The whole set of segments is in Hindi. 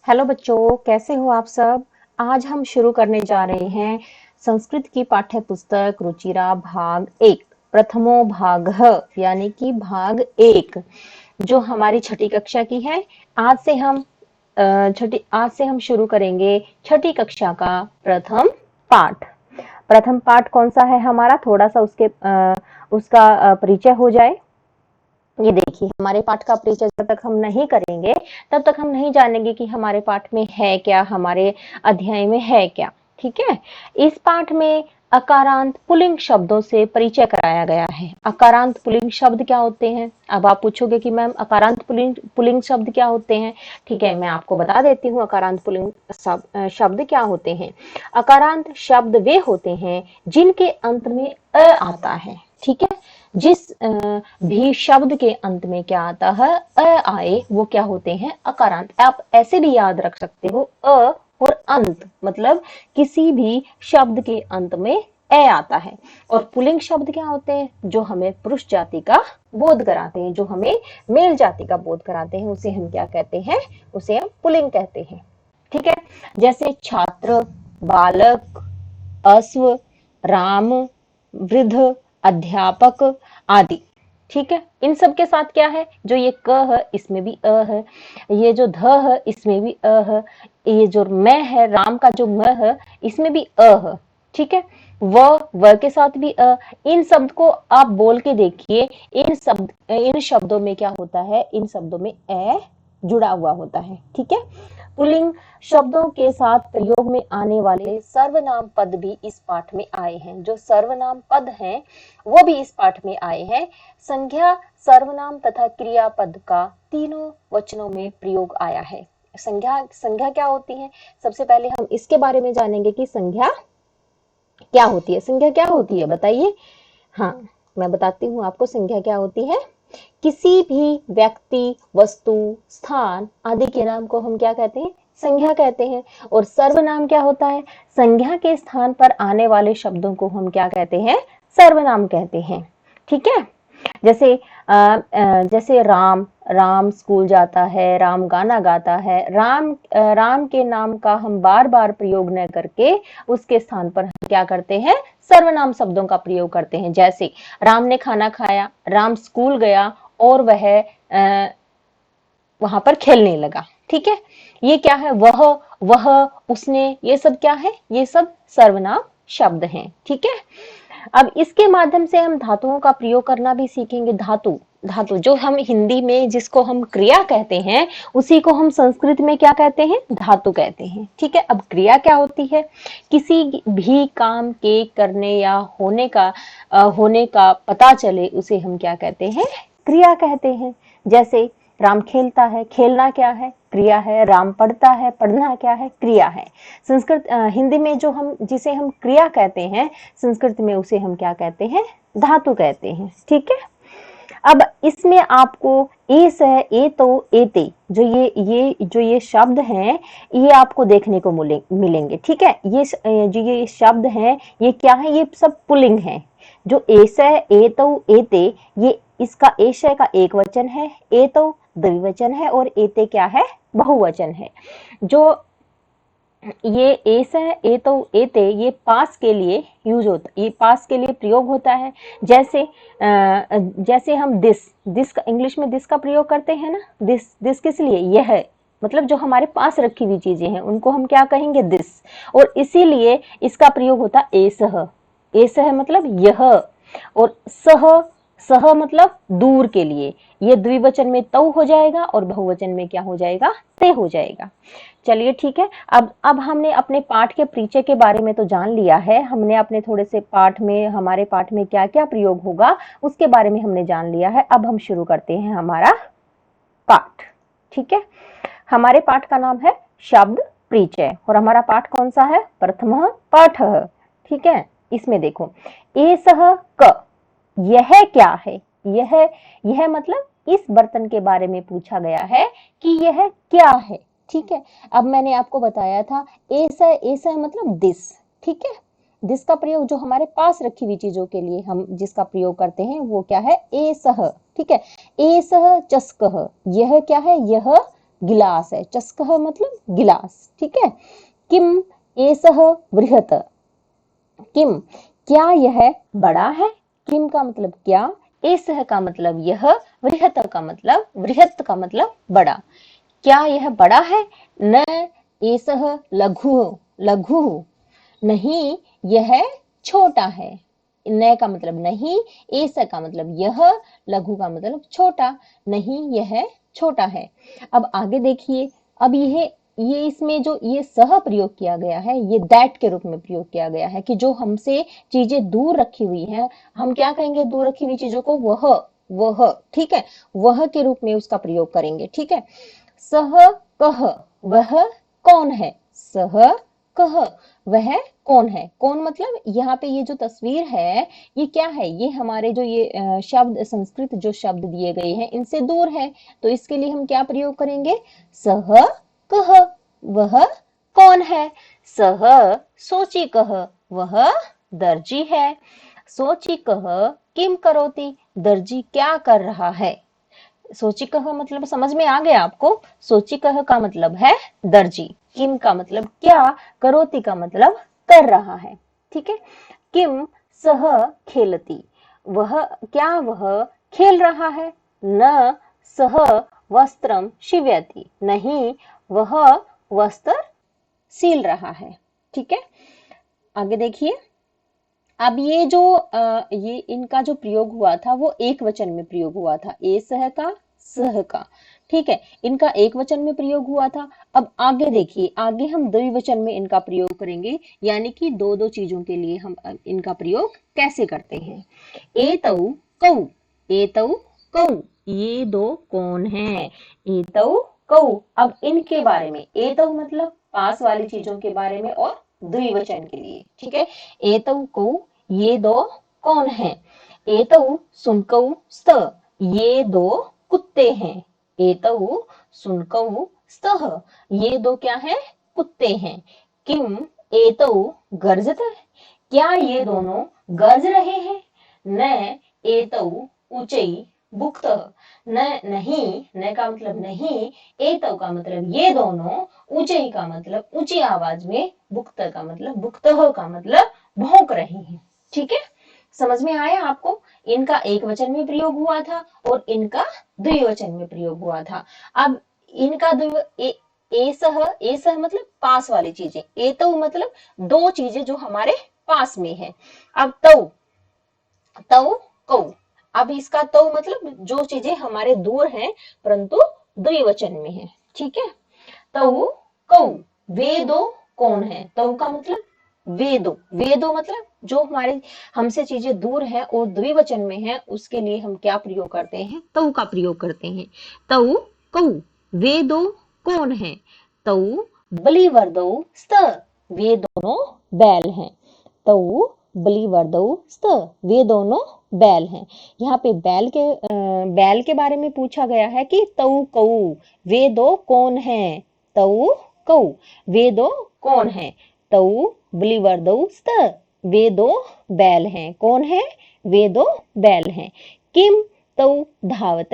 हेलो बच्चों, कैसे हो आप सब। आज हम शुरू करने जा रहे हैं संस्कृत की पाठ्य पुस्तक रुचिरा भाग 1 प्रथमो भाग यानी कि भाग 1 जो हमारी छठी कक्षा की है। आज से हम शुरू करेंगे छठी कक्षा का प्रथम पाठ। प्रथम पाठ कौन सा है हमारा, थोड़ा सा उसका परिचय हो जाए। ये देखिए, हमारे पाठ का परिचय जब तक हम नहीं करेंगे तब तक हम नहीं जानेंगे कि हमारे पाठ में है क्या, हमारे अध्याय में है क्या। ठीक है। इस पाठ में अकारांत पुल्लिंग शब्दों से परिचय कराया गया है। अकारांत पुल्लिंग शब्द क्या होते हैं। अब आप पूछोगे कि मैम अकारांत पुल्लिंग शब्द क्या होते हैं। ठीक है, मैं आपको बता देती हूँ अकारांत पुल्लिंग शब्द क्या होते हैं। अकारांत शब्द वे होते हैं जिनके अंत में अ आता है। ठीक है। जिस भी शब्द के अंत में क्या आता है, अ आए, वो क्या होते हैं, अकारांत। आप ऐसे भी याद रख सकते हो, अ और अंत मतलब किसी भी शब्द के अंत में ए आता है। और पुल्लिंग शब्द क्या होते हैं, जो हमें पुरुष जाति का बोध कराते हैं, जो हमें मेल जाति का बोध कराते हैं, उसे हम क्या कहते हैं, उसे हम पुल्लिंग कहते हैं। ठीक है। जैसे छात्र, बालक, अश्व, राम, वृद्ध, अध्यापक आदि। ठीक है। इन सब के साथ क्या है, जो ये क है इसमें भी अ है, ये जो ध है इसमें भी अ है, ये जो मैं है, राम का जो म है इसमें भी अ है। ठीक है। व के साथ भी अ। इन शब्द को आप बोल के देखिए, इन शब्दों में क्या होता है, इन शब्दों में ए जुड़ा हुआ होता है। ठीक है। पुल्लिंग शब्दों के साथ प्रयोग में आने वाले सर्वनाम पद भी इस पाठ में आए हैं। जो सर्वनाम पद हैं वो भी इस पाठ में आए हैं। संज्ञा, सर्वनाम तथा क्रियापद का तीनों वचनों में प्रयोग आया है। संज्ञा क्या होती है, सबसे पहले हम इसके बारे में जानेंगे कि संज्ञा क्या होती है। संज्ञा क्या होती है बताइए। हाँ, मैं बताती हूँ आपको संज्ञा क्या होती है। किसी भी व्यक्ति, वस्तु, स्थान आदि के नाम को हम क्या कहते हैं, संज्ञा कहते हैं। और सर्वनाम क्या होता है, संज्ञा के स्थान पर आने वाले शब्दों को हम क्या कहते हैं, सर्वनाम कहते हैं। ठीक है। जैसे जैसे राम, राम स्कूल जाता है, राम गाना गाता है। राम के नाम का हम बार बार प्रयोग न करके उसके स्थान पर हम क्या करते हैं, सर्वनाम शब्दों का प्रयोग करते हैं। जैसे राम ने खाना खाया, राम स्कूल गया और वह वहां पर खेलने लगा। ठीक है। ये क्या है, वह, उसने, ये सब क्या है, ये सब सर्वनाम शब्द हैं। ठीक है। अब इसके माध्यम से हम धातुओं का प्रयोग करना भी सीखेंगे। धातु धातु जो हम हिंदी में जिसको हम क्रिया कहते हैं, उसी को हम संस्कृत में क्या कहते हैं, धातु कहते हैं। ठीक है। अब क्रिया क्या होती है, किसी भी काम के करने या होने का पता चले उसे हम क्या कहते हैं, क्रिया कहते हैं। जैसे राम खेलता है, खेलना क्या है, क्रिया है। राम पढ़ता है, पढ़ना क्या है, क्रिया है। हिंदी में जो हम जिसे हम क्रिया कहते हैं, संस्कृत में उसे हम क्या कहते हैं, धातु कहते हैं। ठीक है। अब इसमें आपको एस है, ए तो, एते, जो ये शब्द हैं, ये आपको देखने को मिलेंगे। ठीक है। जो ये शब्द हैं, ये क्या है, ये सब पुल्लिंग हैं। जो एस है, ए तो, एते, ये इसका एशय का एक वचन है, ए तो द्विवचन है और एते क्या है, बहुवचन है। जो ये एस है, ए तो, एते, ये पास के लिए यूज होता, ये पास के लिए प्रयोग होता है। जैसे हम दिस का इंग्लिश में दिस का प्रयोग करते हैं ना, दिस किस लिए, यह मतलब जो हमारे पास रखी हुई चीजें हैं उनको हम क्या कहेंगे, दिस। और इसीलिए इसका प्रयोग होता एसह। एसह मतलब यह, और सह, सह मतलब दूर के लिए। ये द्विवचन में तौ हो जाएगा और बहुवचन में क्या हो जाएगा, ते हो जाएगा। चलिए ठीक है। अब हमने अपने पाठ के परिचय के बारे में तो जान लिया है। हमने अपने थोड़े से पाठ में, हमारे पाठ में क्या क्या प्रयोग होगा उसके बारे में हमने जान लिया है। अब हम शुरू करते हैं हमारा पाठ। ठीक है। हमारे पाठ का नाम है शब्द परिचय और हमारा पाठ कौन सा है, प्रथम पाठ। ठीक है। इसमें देखो, एसह क, यह क्या है, यह मतलब इस बर्तन के बारे में पूछा गया है कि यह क्या है। ठीक है। अब मैंने आपको बताया था ऐसा, ऐसा मतलब दिस। ठीक है। दिस का प्रयोग जो हमारे पास रखी हुई चीजों के लिए हम जिसका प्रयोग करते हैं वो क्या है, एसह। ठीक है। एसह चस्कह, यह क्या है, यह गिलास है, चस्कः मतलब गिलास, ठीक है। किम एसः बृहत्, किम क्या यह बड़ा है, किम का मतलब क्या, एसः का मतलब यह, बृहत् का मतलब बड़ा, क्या यह बड़ा है, न एसः लघु लघु, नहीं यह छोटा है, न का मतलब नहीं, एस का मतलब यह, लघु का मतलब छोटा, नहीं यह छोटा है। अब आगे देखिए, अब ये इसमें जो ये सह प्रयोग किया गया है, ये दैट के रूप में प्रयोग किया गया है कि जो हमसे चीजें दूर रखी हुई है, हम क्या कहेंगे दूर रखी हुई चीजों को, वह, ठीक है, वह के रूप में उसका प्रयोग करेंगे, ठीक है। सह कह, वह कौन है, सह कह वह कौन है, कौन मतलब यहाँ पे ये जो तस्वीर है ये क्या है, ये हमारे जो ये शब्द संस्कृत जो शब्द दिए गए हैं इनसे दूर है, तो इसके लिए हम क्या प्रयोग करेंगे, सह कह वह कौन है, सह सोची कह वह दर्जी है, सोची कह किम करोति दर्जी क्या कर रहा है, सोचिकह मतलब समझ में आ गया आपको, सोचिकह का मतलब है दर्जी, किम का मतलब क्या, करोति का मतलब कर रहा है, ठीक है। किम सह खेलती, वह क्या वह खेल रहा है, न सह वस्त्रम शिव्यति, नहीं वह वस्त्र सील रहा है, ठीक है। आगे देखिए, अब ये जो ये इनका जो प्रयोग हुआ था वो एक वचन में प्रयोग हुआ था, ए सह का, सह का, ठीक है, इनका एक वचन में प्रयोग हुआ था। अब आगे देखिए, आगे हम द्विवचन में इनका प्रयोग करेंगे, यानी कि दो दो चीजों के लिए हम इनका प्रयोग कैसे करते हैं। एतौ कौ, एतौ कौ, ये दो कौन है, एतौ कौ। अब इनके बारे में, एतौ मतलब पास वाली चीजों के बारे में और द्विवचन के लिए, ठीक है। एतौ कौ, ये दो कौन है, एतौ सुनकौ स्त, ये दो कुत्ते हैं, एतौ सुनकौ स्तः, ये दो क्या है, कुत्ते हैं। किम एतौ गर्जत, क्या ये दोनों गरज रहे हैं, न एतौ ऊंचई बुक्त, न नहीं, न का मतलब नहीं, एतौ का मतलब ये दोनों, ऊंचई का मतलब ऊंची आवाज में, बुक्त का मतलब बुक्तः का मतलब भौंक रहे हैं, ठीक है। समझ में आया आपको, इनका एक वचन में प्रयोग हुआ था और इनका द्विवचन में प्रयोग हुआ था। अब इनका एसह मतलब पास वाली चीजें, एतौ मतलब दो चीजें जो हमारे पास में है। अब तौ, तौ कौ, अब इसका तौ मतलब जो चीजें हमारे दूर हैं परंतु द्विवचन में है, ठीक है। तौ कौ, वे दो कौन है, तौ का मतलब वे दो, वे दो मतलब जो हमारे हमसे चीजें दूर है और द्विवचन में है, उसके लिए हम क्या प्रयोग करते हैं, तौ का प्रयोग करते हैं। तौ कौ, वे दो कौन है, तौ बलिवर्दौ स्त, वे दोनों बैल हैं, तौ बलिवर्दौ स्त, वे दोनों बैल हैं। यहाँ पे बैल के बारे में पूछा गया है कि तौ कौ, वे दो कौन है, तौ कौ, वे दो कौन है, तौ बलिवर्दौ स्त, वे दो बैल हैं, कौन है, वे दो बैल हैं। किम तौ धावत,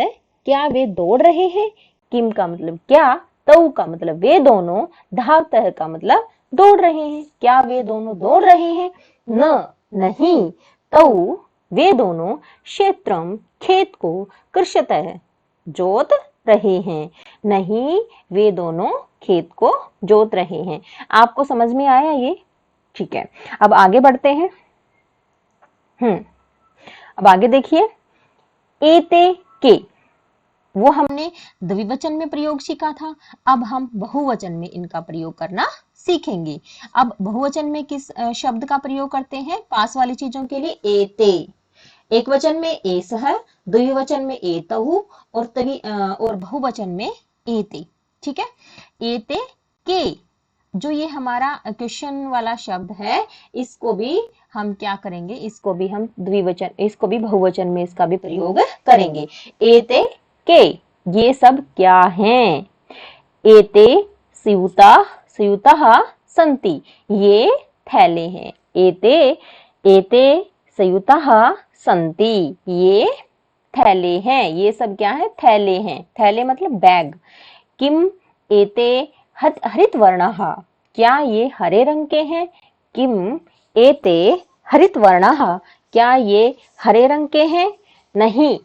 क्या वे दौड़ रहे हैं, किम का मतलब क्या, तौ का मतलब वे दोनों, धावत का मतलब दौड़ रहे हैं, क्या वे दोनों दौड़ रहे हैं, न नहीं, तौ वे दोनों क्षेत्रम खेत को कृषतः जोत रहे हैं, नहीं वे दोनों खेत को जोत रहे हैं। आपको समझ में आया ये, ठीक है। अब आगे बढ़ते हैं। अब आगे देखिए, एते के, वो हमने द्विवचन में प्रयोग सीखा था, अब हम बहुवचन में इनका प्रयोग करना सीखेंगे। अब बहुवचन में किस शब्द का प्रयोग करते हैं, पास वाली चीजों के लिए एते, एक वचन में एसह, द्विवचन में एतहु और बहुवचन में एते, ठीक है। एते के, जो ये हमारा क्वेश्चन वाला शब्द है, इसको भी हम क्या करेंगे, इसको भी हम द्विवचन, इसको भी बहुवचन में इसका भी प्रयोग करेंगे। एते के, ये सब क्या हैं, एते स्यूता स्यूतः सन्ति, ये थैले हैं, एते एते स्यूतः सन्ति, ये थैले हैं, ये सब क्या है, थैले हैं, थैले मतलब बैग। किम एते हरित वर्णाः, क्या ये हरे रंग के हैं? किम एते हरित वर्णाः, क्या ये हरे रंग के हैं? नहीं,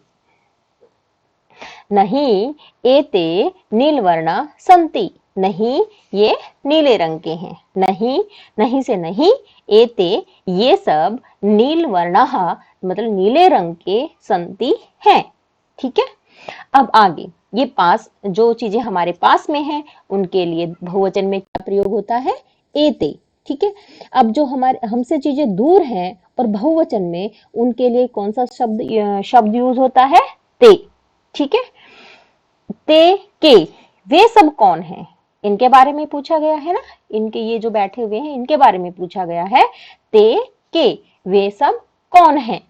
नहीं एते नीलवर्णा सन्ति, नहीं ये नीले रंग के हैं। नहीं, नहीं से नहीं, एते ये सब नीलवर्णाः मतलब नीले रंग के सन्ति हैं। ठीक है, अब आगे ये पास जो चीजें हमारे पास में हैं उनके लिए बहुवचन में क्या प्रयोग होता है? एते। ठीक है, अब जो हमारे हमसे चीजें दूर हैं और बहुवचन में उनके लिए कौन सा शब्द यूज होता है? ते। ठीक है, ते के वे सब कौन हैं? इनके बारे में पूछा गया है ना, इनके ये जो बैठे हुए हैं इनके बारे में पूछा गया है। ते के वे सब कौन हैं?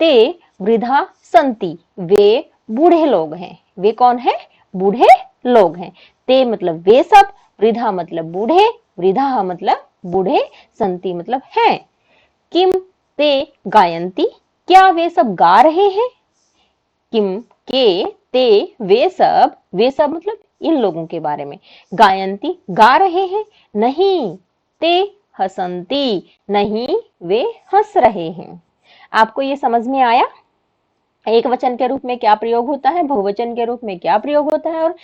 ते वृद्धा संति वे बूढ़े लोग हैं। वे कौन है? बूढ़े लोग हैं। ते मतलब वे सब, वृद्धा मतलब बूढ़े, वृद्धा मतलब बूढ़े, संति मतलब हैं। किम ते गायन्ति क्या वे सब गा रहे हैं? किम के ते वे सब मतलब इन लोगों के बारे में, गायन्ति गा रहे हैं? नहीं, ते हसन्ति नहीं वे हंस रहे हैं। आपको ये समझ में आया? एक वचन के रूप में क्या प्रयोग होता है, बहुवचन के रूप में क्या प्रयोग होता है और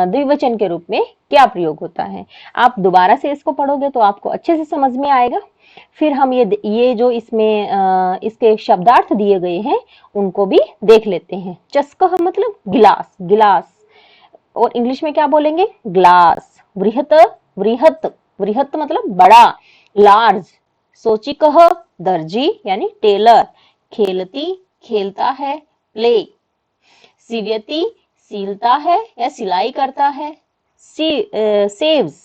द्विवचन के रूप में क्या प्रयोग होता है। आप दोबारा से इसको पढ़ोगे तो आपको अच्छे से समझ में आएगा। फिर हम ये जो इसमें इसके शब्दार्थ दिए गए हैं उनको भी देख लेते हैं। चस्कः मतलब गिलास, गिलास और इंग्लिश में क्या बोलेंगे? ग्लास। वृहत, वृहत, वृहत मतलब बड़ा, लार्ज। सोचिकः दर्जी यानी टेलर। खेलती खेलता है, प्ले। सीव्यति सीलता है या सिलाई करता है, सेव्स।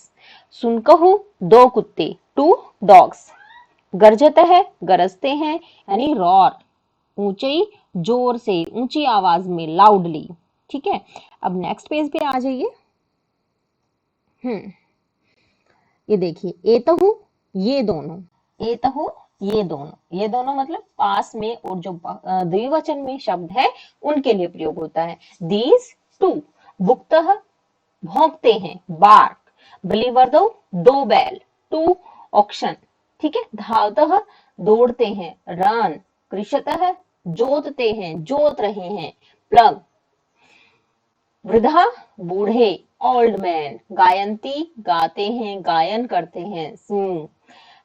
सुनकहु दो कुत्ते, टू डॉग्स। गरजत है गरजते हैं यानी रॉर। ऊंची जोर से, ऊंची आवाज में, लाउडली। ठीक है, अब नेक्स्ट पेज पे आ जाइए। ये देखिए, एतहु ये दोनों, एतहु ये दोनों मतलब पास में, और जो द्विवचन में शब्द है उनके लिए प्रयोग होता है। These two. भुक्तः भौंकते हैं, बार्क। बलिवर्दो दो बैल, टू ऑक्शन। ठीक है, धावतः दौड़ते हैं, रन। कृषतः जोतते हैं, जोत रहे हैं, प्लग। वृद्धा बूढ़े, ओल्ड मैन। गायंती गाते हैं, गायन करते हैं, सिंग।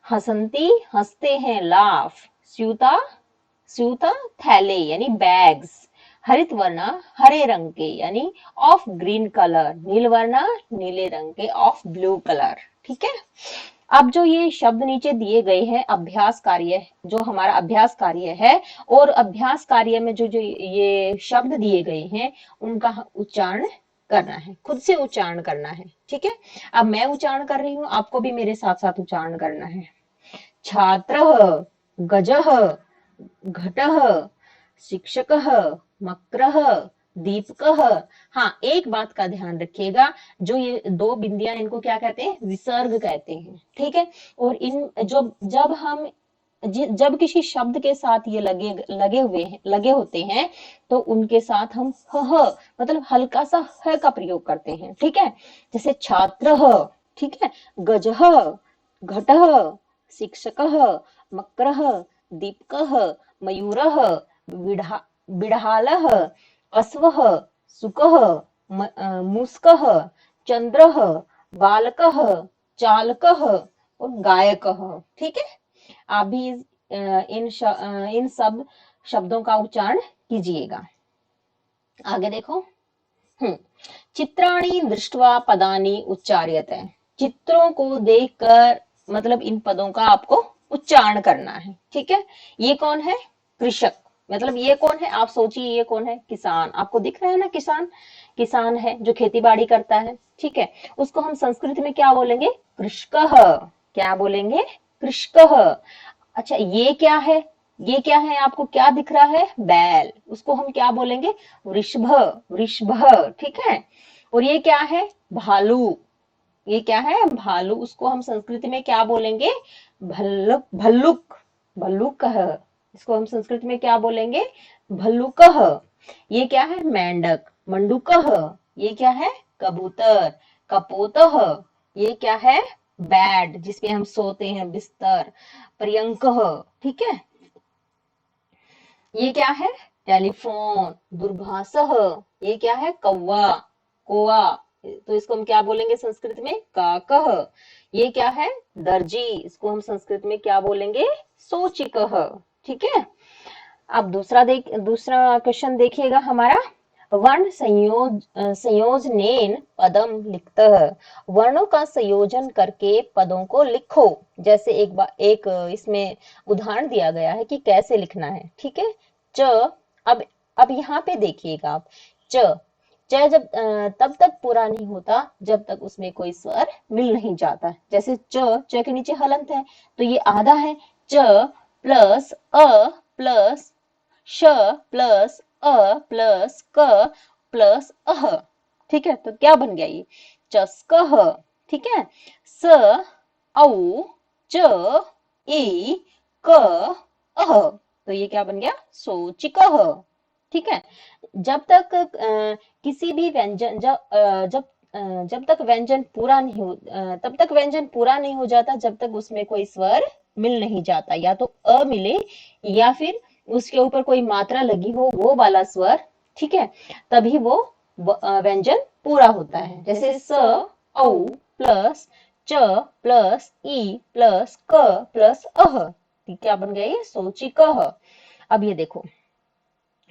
हसंती हंसते हैं, लाफ। स्यूता स्यूता थैले यानी बैग्स। हरित वर्णा हरे रंग के यानी ऑफ ग्रीन कलर। नील वर्णा नीले रंग के ऑफ ब्लू कलर। ठीक है, अब जो ये शब्द नीचे दिए गए हैं, अभ्यास कार्य, जो हमारा अभ्यास कार्य है, और अभ्यास कार्य में जो जो ये शब्द दिए गए हैं उनका उच्चारण करना है, खुद से उच्चारण करना है। ठीक है, अब मैं उच्चारण कर रही हूँ, आपको भी मेरे साथ साथ उच्चारण करना है। छात्रः, गजः, घटः, शिक्षकः, मक्रः, दीपकः। हाँ, एक बात का ध्यान रखिएगा, जो ये दो बिंदियां इनको क्या कहते हैं? विसर्ग कहते हैं। ठीक है, और इन जब किसी शब्द के साथ ये लगे होते हैं तो उनके साथ हम ह मतलब हल्का सा ह का प्रयोग करते हैं। ठीक है, जैसे छात्रः, ठीक है, गजः, घटः, शिक्षकः, मक्रः, दीपकः, मयूरः, बिड़ालः, अश्वः, सुकः, मूषकः, चंद्रः, बालकः, चालकः और गायकः। ठीक है, आप भी इन सब शब्दों का उच्चारण कीजिएगा। आगे देखो। चित्राणि दृष्ट्वा पदानि उच्चार्यते। चित्रों को देखकर मतलब इन पदों का आपको उच्चारण करना है। ठीक है, ये कौन है? कृषक। मतलब ये कौन है? आप सोचिए, ये कौन है? किसान। आपको दिख रहा है ना, किसान, किसान है जो खेती बाड़ी करता है। ठीक है, उसको हम संस्कृत में क्या बोलेंगे? कृषकः। क्या बोलेंगे? कृषकः। अच्छा, ये क्या है? ये क्या है? आपको क्या दिख रहा है? बैल। उसको हम क्या बोलेंगे? वृषभ, वृषभ। ठीक है, और ये क्या है? भालू। ये क्या है? भालू। उसको हम संस्कृत में क्या बोलेंगे? भल्लुक, भल्लुक, भल्लुकः। इसको हम संस्कृत में क्या बोलेंगे? भल्लुकः। ये क्या है? मेंढक, मंडूकः। ये क्या है? कबूतर। कपोतः, ये क्या है? बेड, जिसपे हम सोते हैं, बिस्तर। पर्यंकः, ठीक है, ये क्या है? टेलीफोन। दूरभाषः, ये क्या है? कौवा, कोआ। तो इसको हम क्या बोलेंगे संस्कृत में? काकः। ये क्या है? दर्जी, इसको हम संस्कृत में क्या बोलेंगे? सूचिकः। ठीक है। अब दूसरा क्वेश्चन देखिएगा हमारा। वर्ण संयोजनेन पदम लिखतः। वर्णों का संयोजन करके पदों को लिखो। जैसे एक इसमें उदाहरण दिया गया है कि कैसे लिखना है। ठीक है। च, अब यहाँ पे देखिएगा आप। च, च जब तब तक पूरा नहीं होता जब तक उसमें कोई स्वर मिल नहीं जाता। जैसे च के नीचे हलंत है, तो ये आधा है। च प्लस अ प्लस श प्लस अ प्लस क प्लस अह। ठीक है, तो क्या बन गया ये? चस्कह। ठीक है। स औ च ई क अह, तो ये क्या बन गया? सोचिकह। ठीक है। जब तक किसी भी व्यंजन जब जब जब तक व्यंजन पूरा नहीं हो तब तक व्यंजन पूरा नहीं हो जाता जब तक उसमें कोई स्वर मिल नहीं जाता। या तो अ मिले या फिर उसके ऊपर कोई मात्रा लगी हो, वो वाला स्वर। ठीक है, तभी वो व्यंजन पूरा होता है। जैसे स औ प्लस च प्लस ई प्लस क प्लस अह, क्या बन गया? ये सोचिकह। अब ये देखो,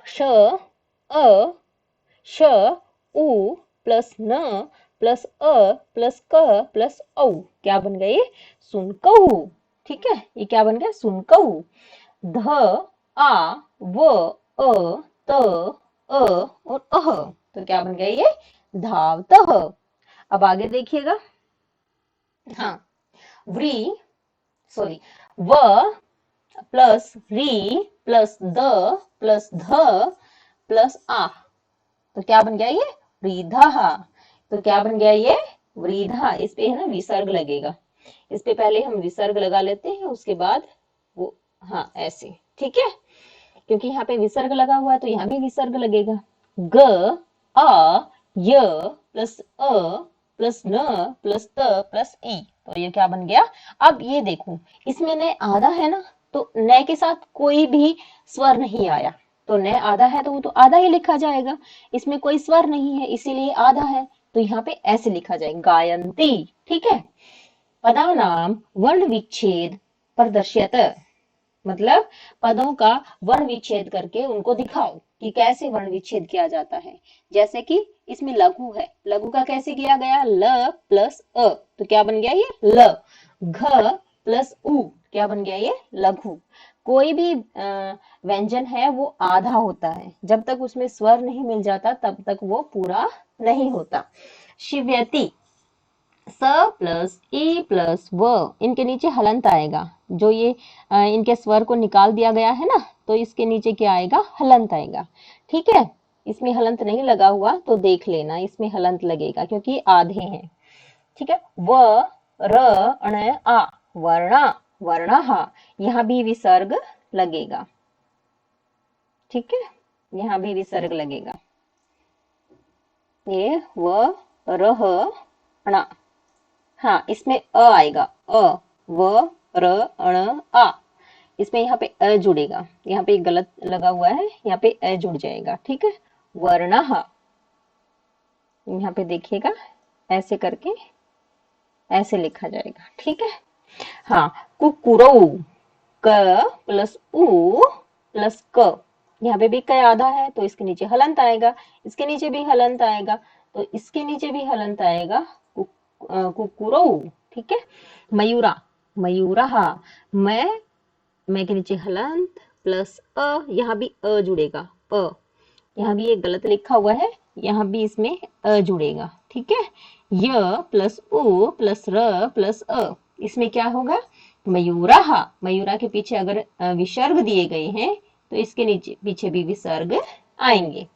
श अ श उ प्लस न प्लस अ प्लस क प्लस औ, क्या बन गया? ये सुनकहु। ठीक है, ये क्या बन गया? सुनकहु। ध आ व अ त अ और अह, तो क्या बन गया? ये धावतः। अब आगे देखिएगा। हाँ, व्री सॉरी व प्लस री प्लस द प्लस ध प्लस आ, तो क्या बन गया? ये वृद्धा। तो क्या बन गया? ये वृद्धा। इस पे है ना विसर्ग लगेगा। इस पे पहले हम विसर्ग लगा लेते हैं, उसके बाद वो, हाँ ऐसे। ठीक है, क्योंकि यहाँ पे विसर्ग लगा हुआ है तो यहाँ भी विसर्ग लगेगा। ग आ य प्लस अ प्लस न प्लस त प्लस ई, तो ये क्या बन गया? अब ये देखो, इसमें न आधा है ना, तो न के साथ कोई भी स्वर नहीं आया, तो न आधा है तो वो तो आधा ही लिखा जाएगा। इसमें कोई स्वर नहीं है इसीलिए आधा है, तो यहाँ पे ऐसे लिखा जाएगा, गायंती। ठीक है। पदानाम वर्ण विच्छेद प्रदर्श्यत, मतलब पदों का वर्ण विच्छेद करके उनको दिखाओ कि कैसे वर्ण विच्छेद किया जाता है। जैसे कि इसमें लघु है, लघु का कैसे किया गया? ल प्लस अ, तो क्या बन गया? ये ल। घ प्लस उ, क्या बन गया? ये लघु। कोई भी व्यंजन है वो आधा होता है, जब तक उसमें स्वर नहीं मिल जाता तब तक वो पूरा नहीं होता। शिव्यति, स प्लस ई प्लस व, इनके नीचे हलंत आएगा। जो ये इनके स्वर को निकाल दिया गया है ना, तो इसके नीचे क्या आएगा? हलंत आएगा। ठीक है, इसमें हलंत नहीं लगा हुआ तो देख लेना, इसमें हलंत लगेगा क्योंकि आधे हैं। ठीक है। व र अण आ, वर्णा वर्णः, यहाँ भी विसर्ग लगेगा। ठीक है, यहाँ भी विसर्ग लगेगा। ये व रह अणा, हाँ इसमें अ आएगा, अ व र अण आ, इसमें यहाँ पे अ जुड़ेगा। यहाँ पे गलत लगा हुआ है, यहाँ पे अ जुड़ जाएगा। ठीक है। वर्णः, यहाँ पे देखिएगा ऐसे करके ऐसे लिखा जाएगा। ठीक है। हाँ, कुकुरौ, क प्लस उ प्लस क, यहाँ पे भी क आधा है तो इसके नीचे हलंत आएगा, इसके नीचे भी हलंत आएगा, तो इसके नीचे भी हलंत आएगा, कुकुरौ। ठीक है। मयूरा, मयूरः, मैं के नीचे हलंत प्लस अ, यहाँ भी अ जुड़ेगा, अ, यहाँ भी ये गलत लिखा हुआ है, यहाँ भी इसमें अ जुड़ेगा। ठीक है। य प्लस उ प्लस र प्लस अ, इसमें क्या होगा? मयूरः। मयूरा के पीछे अगर विसर्ग दिए गए हैं तो इसके नीचे पीछे भी विसर्ग आएंगे।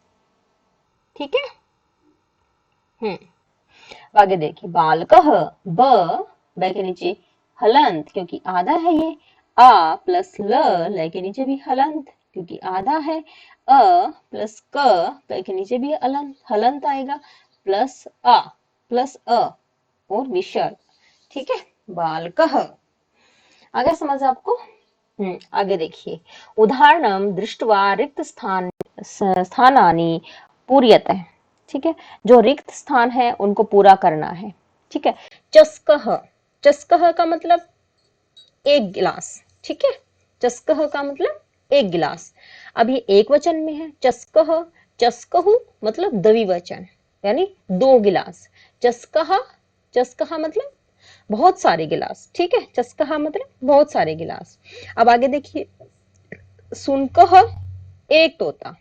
ठीक है। आगे देखिए, बालकः, ब के नीचे हलंत क्योंकि आधा है ये, आ प्लस ल के नीचे भी हलंत क्योंकि आधा है, अ प्लस क के नीचे भी हलंत आएगा, प्लस अ और विसर्ग। ठीक है, बालकः। आगे समझ आपको? आगे देखिए, उदाहरणं दृष्ट्वा रिक्त स्थानानि पूर्यते। ठीक है, जो रिक्त स्थान है उनको पूरा करना है। ठीक है, चस्कः, चस्कः का मतलब एक गिलास। ठीक है, चस्कः का मतलब एक गिलास। अब ये एक वचन में है, चस्कः, चस्कहु मतलब द्विवचन, यानी दो गिलास। चस्कः, चस्कः मतलब बहुत सारे गिलास। ठीक है, चस्कहा मतलब बहुत सारे गिलास। अब आगे देखिए, सुनकह एक तोता,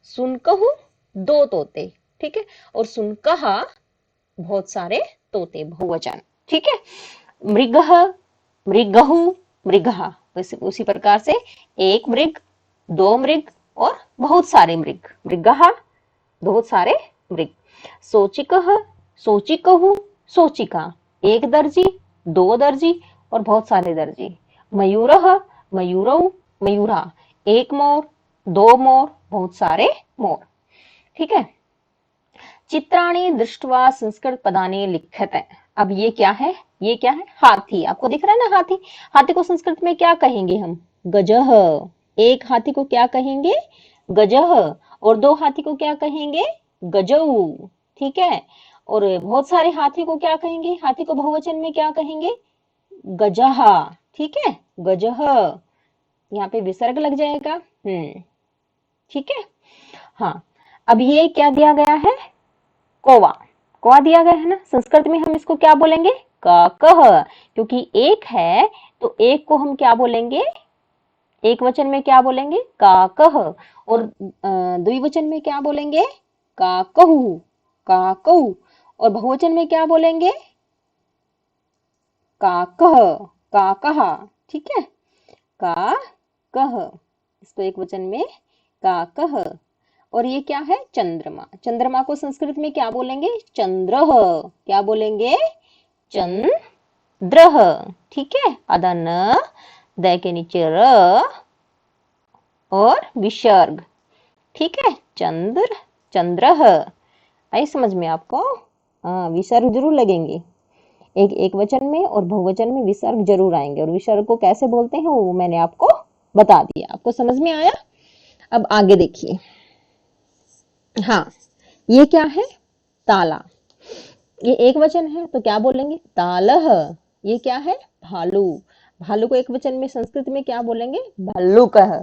सुनकहु दो तोते। ठीक है, और सुनकहा बहुत सारे तोते, बहुवचन। ठीक है, मृगः, मृगहु, मृगहा, उसी प्रकार से एक मृग, दो मृग और बहुत सारे मृग, मृगहा बहुत सारे मृग। सोचिकः, सोचिकहु, सोचिका, एक दर्जी, दो दर्जी और बहुत सारे दर्जी। मयूरः, मयूरौ, मयूरा, एक मोर, दो मोर, बहुत सारे मोर। ठीक है, चित्राणि दृष्ट्वा संस्कृत पदानि लिख्यते। अब ये क्या है? ये क्या है? हाथी। आपको दिख रहा है ना हाथी? हाथी को संस्कृत में क्या कहेंगे हम? गजः। एक हाथी को क्या कहेंगे? गजः। और दो हाथी को क्या कहेंगे? गजौ। ठीक है, और बहुत सारे हाथी को क्या कहेंगे? हाथी को बहुवचन में क्या कहेंगे? गजहा। ठीक है, गजह। यहाँ पे विसर्ग लग जाएगा। ठीक है, हाँ। अब ये क्या दिया गया है? कौवा। कौवा दिया गया है ना, संस्कृत में हम इसको क्या बोलेंगे? काकः। क्योंकि एक है तो एक को हम क्या बोलेंगे? एक वचन में क्या बोलेंगे? काकः। और द्विवचन में क्या बोलेंगे? काकहु, काकौ। और बहुवचन में क्या बोलेंगे? काकः, काकहा। ठीक है, काकः, इसको एक वचन में काकः। और ये क्या है? चंद्रमा। चंद्रमा को संस्कृत में क्या बोलेंगे? चंद्रः। क्या बोलेंगे? चंद्रः। ठीक है, आधा न, द के नीचे र और विसर्ग। ठीक है, चंद्र, चंद्रः। आई समझ में आपको? हाँ, विसर्ग जरूर लगेंगे। एक वचन में और बहुवचन में विसर्ग जरूर आएंगे, और विसर्ग को कैसे बोलते हैं वो मैंने आपको बता दिया। आपको समझ में आया? अब आगे देखिए, हाँ, ये क्या है? ताला। ये एक वचन है तो क्या बोलेंगे? तालह। ये क्या है? भालू। भालू को एक वचन में संस्कृत में क्या बोलेंगे? भल्लुकः।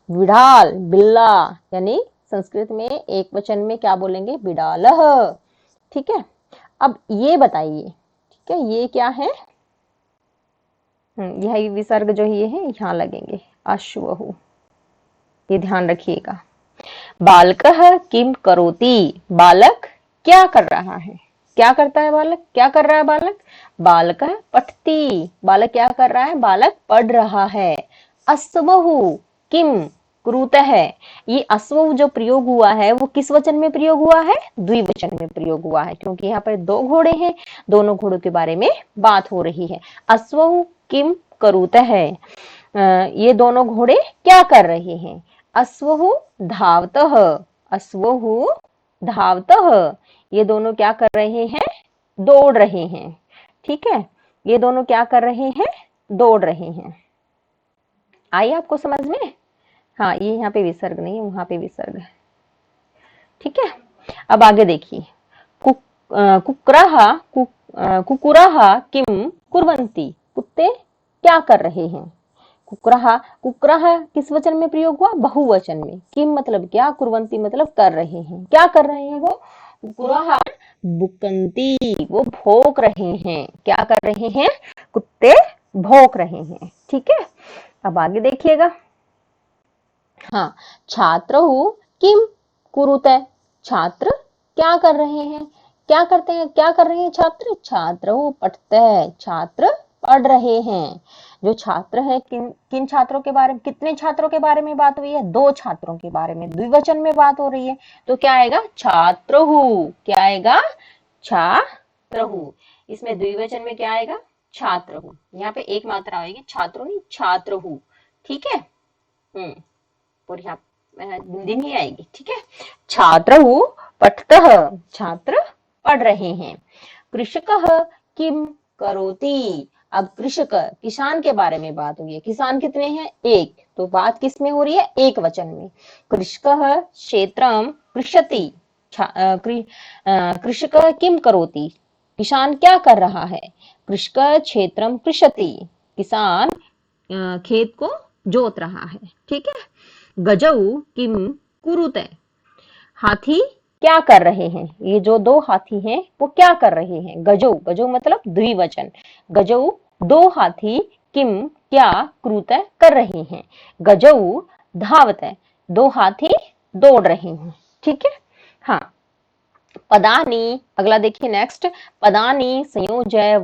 बिड़ाल, बिल्ला, यानी संस्कृत में एक वचन में क्या बोलेंगे? बिड़ालः। ठीक है, अब ये बताइए, ठीक है, ये क्या है? यह विसर्ग जो ये है यहाँ लगेंगे, अश्वहु। ये ध्यान रखिएगा। बालकः किम करोति। बालक क्या कर रहा है? क्या करता है बालक? क्या कर रहा है बालक? बालकः पठति। बालक क्या कर रहा है? बालक पढ़ रहा है। अस्वहु किम कुरुतः। ये अस्वहु जो प्रयोग हुआ है वो किस वचन में प्रयोग हुआ है? द्विवचन में प्रयोग हुआ है, क्योंकि यहाँ पर दो घोड़े हैं, दोनों घोड़ों के बारे में बात हो रही है। अस्वहु किम करुतः, ये दोनों घोड़े क्या कर रहे हैं? अस्वहु धावतः, अस्वहु धावतः, ये दोनों क्या कर रहे हैं? दौड़ रहे हैं। ठीक है, ये दोनों क्या कर रहे हैं? दौड़ रहे हैं। आई आपको समझ में? हाँ, ये यहाँ पे विसर्ग नहीं है, वहां पे विसर्ग है। ठीक है, अब आगे देखिए, कुकुराहा कुकुराहा किम कुर्वन्ति। कुत्ते क्या कर रहे हैं? कुकुराहा, कुकुराहा किस वचन में प्रयोग हुआ? बहुवचन में। किम मतलब क्या, कुर्वन्ति मतलब कर रहे हैं। क्या कर रहे हैं वो? कुकुराहा भुकन्ति, वो भौंक रहे हैं। क्या कर रहे हैं? कुत्ते भौंक रहे हैं। ठीक है, अब आगे देखिएगा, हाँ, छात्रौ किम कुरुते। छात्र क्या कर रहे हैं? क्या करते हैं? क्या कर रहे हैं छात्र? छात्रौ पठते, छात्र पढ़ रहे हैं। जो छात्र है, किन किन छात्रों के बारे में, कितने छात्रों के बारे में बात हुई है? दो छात्रों के बारे में, द्विवचन में बात हो रही है, तो क्या आएगा? छात्रहु। क्या आएगा? छात्रहु। इसमें द्विवचन में क्या आएगा? छात्रहु। यहाँ पे एक मात्रा आएगी, छात्रों नहीं, छात्रहु। ठीक है, और यहाँ बिंदी नहीं आएगी। ठीक है, छात्रहु पठतः, छात्र पढ़ रहे हैं। कृषकः किम करोति। अब कृषक किसान के बारे में बात हुई है। किसान कितने हैं? एक। तो बात किस में हो रही है? एक वचन में। कृषकः क्षेत्रम कृषति। कृषकः किम करोति। किसान क्या कर रहा है? कृषकः क्षेत्रम कृषति। किसान खेत को जोत रहा है। ठीक है। गजौ किम कुरुते। हाथी क्या कर रहे हैं? ये जो दो हाथी हैं वो क्या कर रहे हैं? गजौ, गजौ मतलब द्विवचन। गजौ दो हाथी किम क्या क्रूत कर रहे हैं। गजौ धावत दो हाथी दौड़ रहे हैं। ठीक है। हाँ। पदानि, अगला देखिए नेक्स्ट। पदानि संयोज्य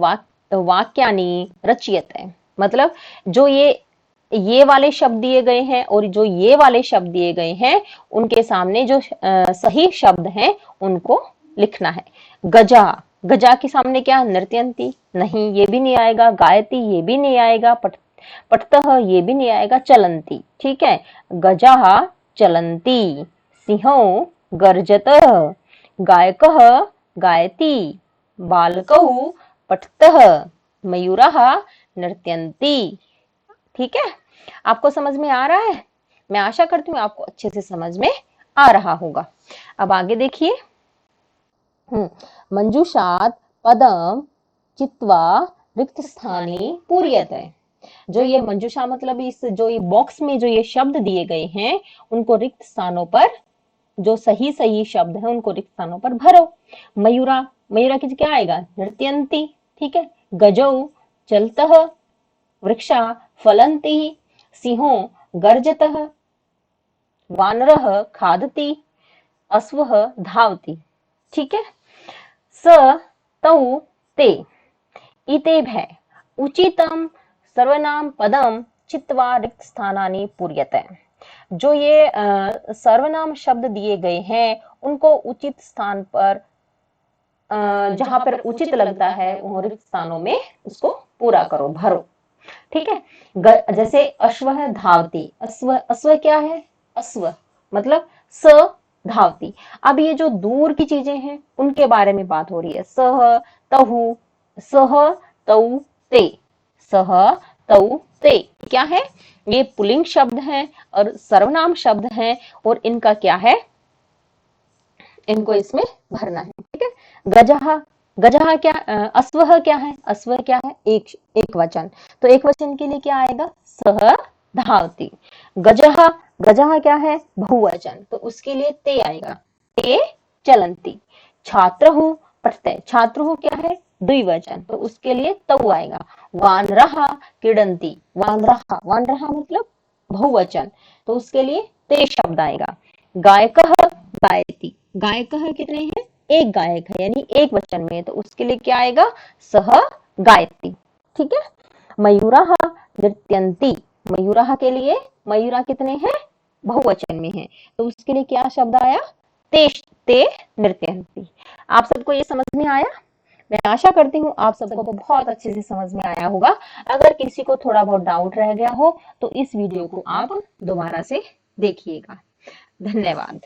वाक्यानि रचयते। मतलब जो ये वाले शब्द दिए गए हैं और जो ये वाले शब्द दिए गए हैं उनके सामने जो सही शब्द हैं उनको लिखना है। गजा, गजा के सामने क्या? नृत्यंती नहीं, ये भी नहीं आएगा। गायती ये भी नहीं आएगा। पठतः ये भी नहीं आएगा। चलंती। ठीक है। गजा चलंती। सिंहो गर्जतः। गायकः गायति। बालकौ पठतः। मयूरः नृत्यन्ति। ठीक है। आपको समझ में आ रहा है? मैं आशा करती हूँ आपको अच्छे से समझ में आ रहा होगा। अब आगे देखिए। मंजूषात पदम चित्वा रिक्त स्थानी पूर्यते। जो ये मंजूषा मतलब इस जो ये बॉक्स में जो ये शब्द दिए गए हैं उनको रिक्त स्थानों पर, जो सही सही शब्द है उनको रिक्त स्थानों पर भरो। मयूरा, मयूरा की क्या आएगा? नृत्यंती। ठीक है। गजौ चलतः। वृक्षा फलन्ति। सिंहो गर्जतः। वानरः खादति। अश्वः धावति। ठीक है। स तौ ते इतेभ्य उचितम सर्वनाम पदम चित्वा रिक्त स्थानानि पूर्यते। जो ये सर्वनाम शब्द दिए गए हैं उनको उचित स्थान पर, जहां पर उचित लगता है वो रिक्त स्थानों में उसको पूरा करो, भरो। ठीक है। जैसे अश्व है धावती। अश्व, अश्व क्या है? अश्व मतलब स धावती। अब ये जो दूर की चीजें हैं उनके बारे में बात हो रही है। सह तहु, सह तौ ते। सह तौ ते क्या है? ये पुल्लिंग शब्द हैं और सर्वनाम शब्द हैं और इनका क्या है? इनको इसमें भरना है। ठीक है। गजहा, गजहा क्या? अश्वः क्या है? अश्व क्या है? एक वचन। तो एक वचन के लिए क्या आएगा? सह धावती। गजहा, गजहा क्या है? बहुवचन, तो उसके लिए ते आएगा। ते चलंती। छात्रहु पठते। छात्रहु क्या है? द्विवचन, तो उसके लिए तौ आएगा। वानरहा क्रीडन्ति। वानरहा, वानरहा मतलब बहुवचन, तो उसके लिए ते शब्द आएगा। गायकः गायति। गायकः कितने हैं? एक गायक है यानी एक वचन में, तो उसके लिए क्या आएगा? सह गायति। ठीक है। मयूरः नृत्यन्ति। मयूरः के लिए, मयूरा कितने हैं? बहुवचन में है, तो उसके लिए क्या शब्द आया? ते नृत्यन्ति। आप सबको ये समझ में आया? मैं आशा करती हूँ आप सबको बहुत अच्छे से समझ में आया होगा। अगर किसी को थोड़ा बहुत डाउट रह गया हो तो इस वीडियो को आप दोबारा से देखिएगा। धन्यवाद।